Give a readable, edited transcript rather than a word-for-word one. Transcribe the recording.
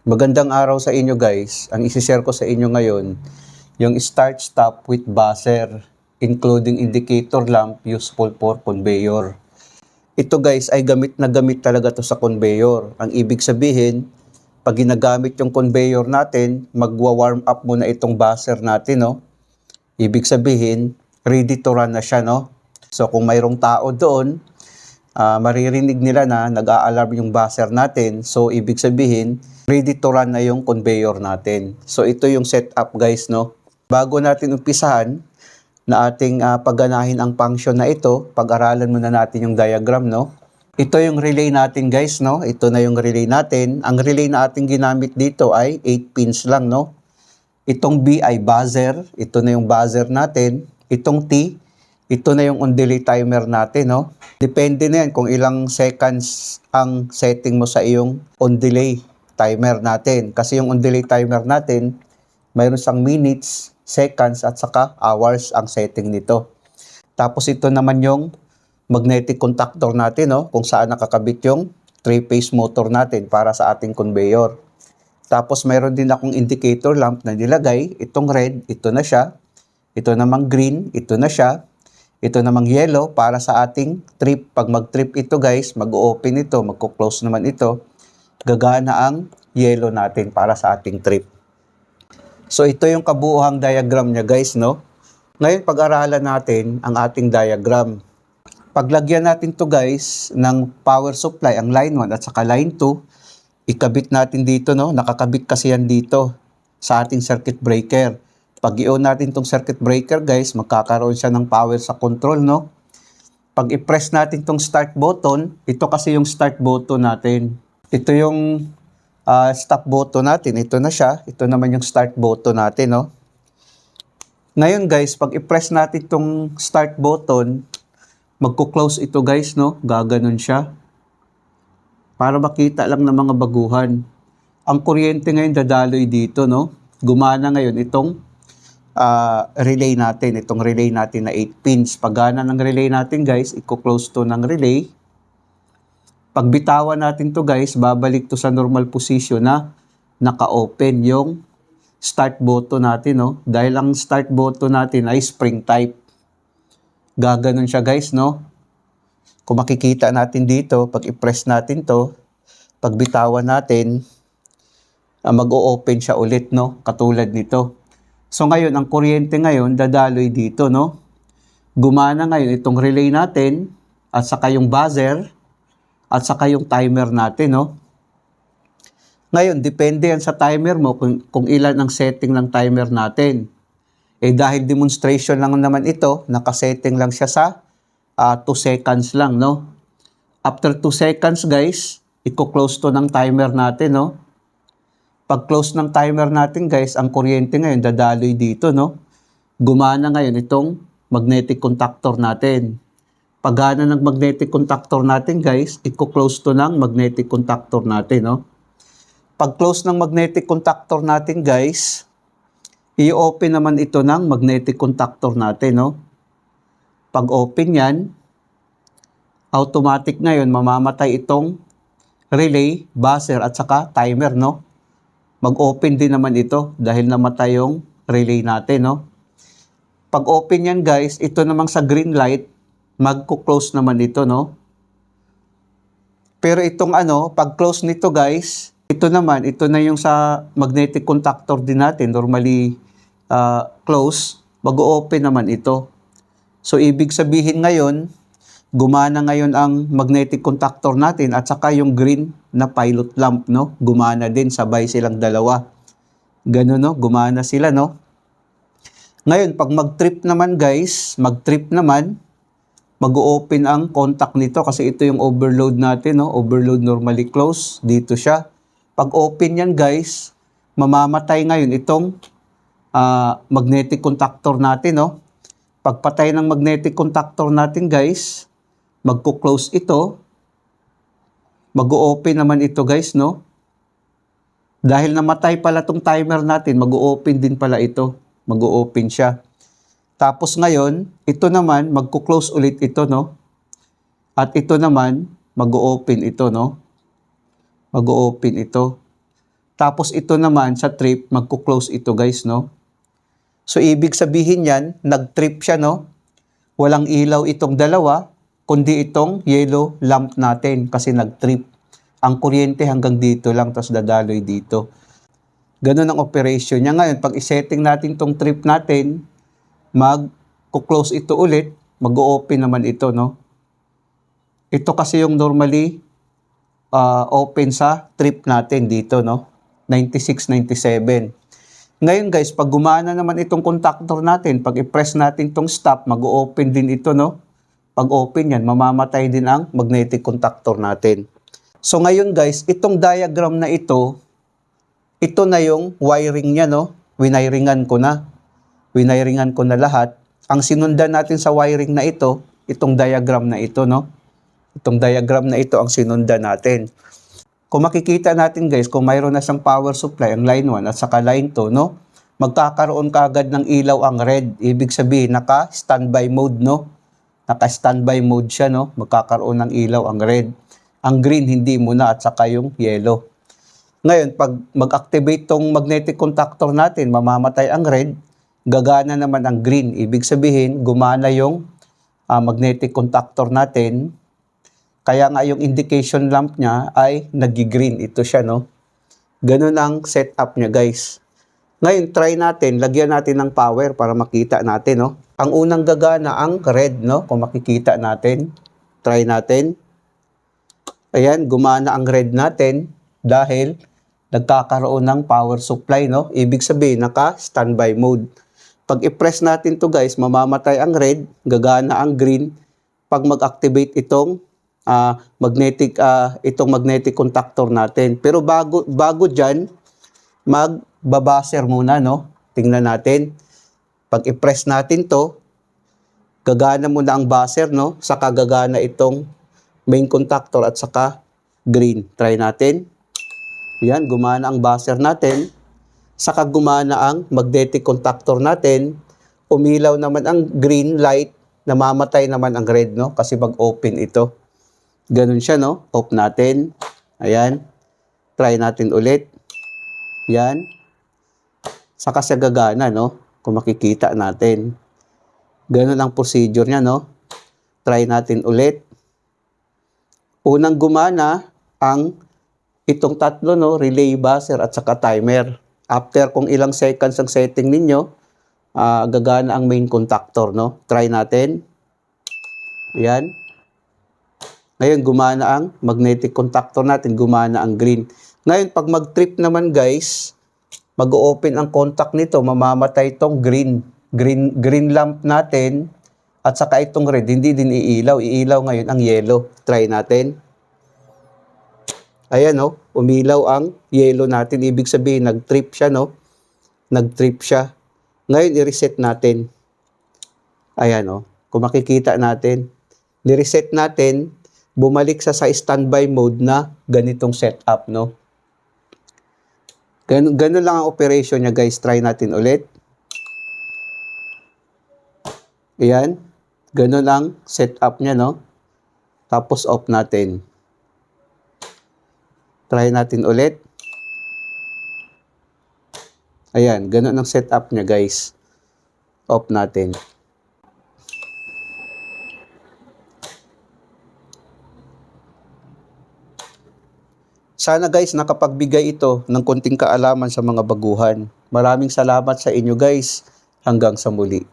Magandang araw sa inyo guys. Ang isi-share ko sa inyo ngayon, yung start stop with buzzer, including indicator lamp useful for conveyor. Ito guys ay gamit na gamit talaga to sa conveyor. Ang ibig sabihin, pag ginagamit yung conveyor natin, magwa-warm up muna itong buzzer natin, no? Ibig sabihin, ready to run na siya, no? So kung mayroong tao doon, maririnig nila na nag-a-alarm yung buzzer natin. So, ibig sabihin, ready to run na yung conveyor natin. So, ito yung setup guys, no? Bago natin umpisahan na ating pagganahin ang function na ito, pag-aralan muna natin yung diagram, no? Ito yung relay natin guys, no? Ito na yung relay natin. Ang relay na ating ginamit dito ay 8 pins lang, no? Itong B ay buzzer. Ito na yung buzzer natin. Itong T, ito na yung on delay timer natin, no? Depende na yan kung ilang seconds ang setting mo sa iyong on delay timer natin. Kasi yung on delay timer natin, mayroon siyang minutes, seconds, at saka hours ang setting nito. Tapos ito naman yung magnetic contactor natin, no? Kung saan nakakabit yung 3-phase motor natin para sa ating conveyor. Tapos mayroon din akong indicator lamp na nilagay. Itong red, ito na siya. Ito namang green, ito na siya. Ito namang yellow para sa ating trip. Pag mag-trip ito guys, mag-open ito, magko-close naman ito. Gagana ang yellow natin para sa ating trip. So ito yung kabuuhang diagram niya guys, no? Ngayon pag-aralan natin ang ating diagram. Paglagyan natin to guys ng power supply, ang line 1 at saka line 2, ikabit natin dito, no? Nakakabit kasi yan dito sa ating circuit breaker. Pag i-on natin itong circuit breaker guys, magkakaroon siya ng power sa control, no? Pag i-press natin itong start button, ito kasi yung start button natin. Ito yung stop button natin. Ito na siya. Ito naman yung start button natin, no? Ngayon guys, pag i-press natin itong start button, magko-close ito guys, no? Gaganon siya. Para makita lang ng mga baguhan. Ang kuryente ngayon dadaloy dito, no? Gumana ngayon itong relay natin. Itong relay natin na 8 pins. Paggana ng relay natin guys, i-close to ng relay. Pagbitawan natin to guys, babalik to sa normal position na naka-open yung start button natin, no? Dahil ang start button natin ay spring type. Gaganon siya guys, no? Kung makikita natin dito, pag i-press natin to, pagbitawan natin, mag-o-open siya ulit, no? Katulad nito. So ngayon, ang kuryente ngayon, dadaloy dito, no? Gumana ngayon itong relay natin, at saka yung buzzer, at saka yung timer natin, no? Ngayon, depende yan sa timer mo kung ilan ang setting ng timer natin. Eh dahil demonstration lang naman ito, nakasetting lang siya sa 2 seconds lang, no? After 2 seconds, guys, i-close to ng timer natin, no? Pag close ng timer natin guys, ang kuryente ngayon dadaloy dito, no? Gumana ngayon itong magnetic contactor natin. Paggana ng magnetic contactor natin guys, i-close to ng magnetic contactor natin, no? Pag close ng magnetic contactor natin guys, i-open naman ito ng magnetic contactor natin, no? Pag open yan, automatic ngayon mamamatay itong relay, buzzer at saka timer, no? Mag-open din naman ito dahil namatay yung relay natin, no? Pag open yan guys, ito namang sa green light, magko-close naman ito, no? Pero itong pag close nito guys, ito naman, ito na yung sa magnetic contactor din natin, normally close, mag-open naman ito. So ibig sabihin ngayon, gumana ngayon ang magnetic contactor natin at saka yung green na pilot lamp, no? Gumana din, sabay silang dalawa. Ganun, no? Gumana sila, no? Ngayon, pag mag-trip naman guys, mag-open ang contact nito kasi ito yung overload natin, no? Overload normally close, dito siya. Pag open yan guys, mamamatay ngayon itong magnetic contactor natin, no? Pagpatay ng magnetic contactor natin guys, magko-close ito. Mag-o-open naman ito guys, no? Dahil namatay pala tong timer natin, mag-o-open din pala ito. Mag-o-open siya. Tapos ngayon, ito naman, magko-close ulit ito, no? At ito naman, mag-o-open ito, no? Mag-o-open ito. Tapos ito naman sa trip, magko-close ito guys, no? So ibig sabihin yan, nag-trip siya, no? Walang ilaw itong dalawa, kundi itong yellow lamp natin kasi nag-trip. Ang kuryente hanggang dito lang, tapos dadaloy dito. Ganun ang operation niya. Ngayon, pag isetting natin itong trip natin, mag-close ito ulit, mag-open naman ito, no? Ito kasi yung normally open sa trip natin dito, no? 96, 97. Ngayon guys, pag gumana naman itong contactor natin, pag i-press natin itong stop, mag-open din ito, no? Pag open yan, mamamatay din ang magnetic contactor natin. So ngayon guys, itong diagram na ito na yung wiring niya, no? Winiringan ko na. Winiringan ko na lahat. Ang sinundan natin sa wiring na ito, itong diagram na ito, no? Itong diagram na ito ang sinundan natin. Kung makikita natin guys, kung mayroon na siyang power supply, ang line 1 at saka line 2, no? Magkakaroon kaagad ng ilaw ang red. Ibig sabihin, naka-standby mode, no? Naka-standby mode siya, no? Magkakaroon ng ilaw ang red. Ang green, hindi muna, at saka yung yellow. Ngayon, pag mag-activate tong magnetic contactor natin, mamamatay ang red, gagana naman ang green. Ibig sabihin, gumana yung magnetic contactor natin. Kaya nga yung indication lamp niya ay nag-green. Ito siya, no? Ganun ang setup niya, guys. Ngayon, try natin, lagyan natin ng power para makita natin, no? Ang unang gagana ang red, no? Kung makikita natin, try natin. Ayan, gumana ang red natin dahil nagkakaroon ng power supply, no? Ibig sabihin, naka-standby mode. Pag i-press natin to guys, mamamatay ang red, gagana ang green. Pag mag-activate itong magnetic contactor natin. Pero bago dyan, magbabaser muna, no? Tingnan natin. Pag i-press natin to, gagana muna ang buzzer, no? Saka gagana itong main contactor at saka green. Try natin. Yan, gumana ang buzzer natin. Saka gumana ang magnetic contactor natin. Umilaw naman ang green light. Namamatay naman ang red, no? Kasi mag-open ito. Ganun siya, no? Off natin. Ayan. Try natin ulit. Yan. Saka siya gagana, no? Kung makikita natin. Ganun ang procedure niya, no? Try natin ulit. Unang gumana ang itong tatlo, no? Relay, buzzer, at saka timer. After kung ilang seconds ang setting ninyo, gagana ang main contactor, no? Try natin. Ayan. Ngayon, gumana ang magnetic contactor natin, gumana ang green. Ngayon, pag mag-trip naman guys, mag-open ang contact nito, mamamatay itong green lamp natin, at saka itong red, hindi din iilaw. Iilaw ngayon ang yellow. Try natin. Ayan, no? Umilaw ang yellow natin. Ibig sabihin, nag-trip siya, no? Nag-trip siya. Ngayon, i-reset natin. Ayan, no? Kung makikita natin, ni-reset natin, bumalik sa standby mode na ganitong setup, no? Ganun lang ang operation niya, guys. Try natin ulit. Ayan. Ganun ang setup niya, no? Tapos off natin. Try natin ulit. Ayan. Ganun ang setup niya, guys. Off natin. Sana guys, nakapagbigay ito ng konting kaalaman sa mga baguhan. Maraming salamat sa inyo guys. Hanggang sa muli.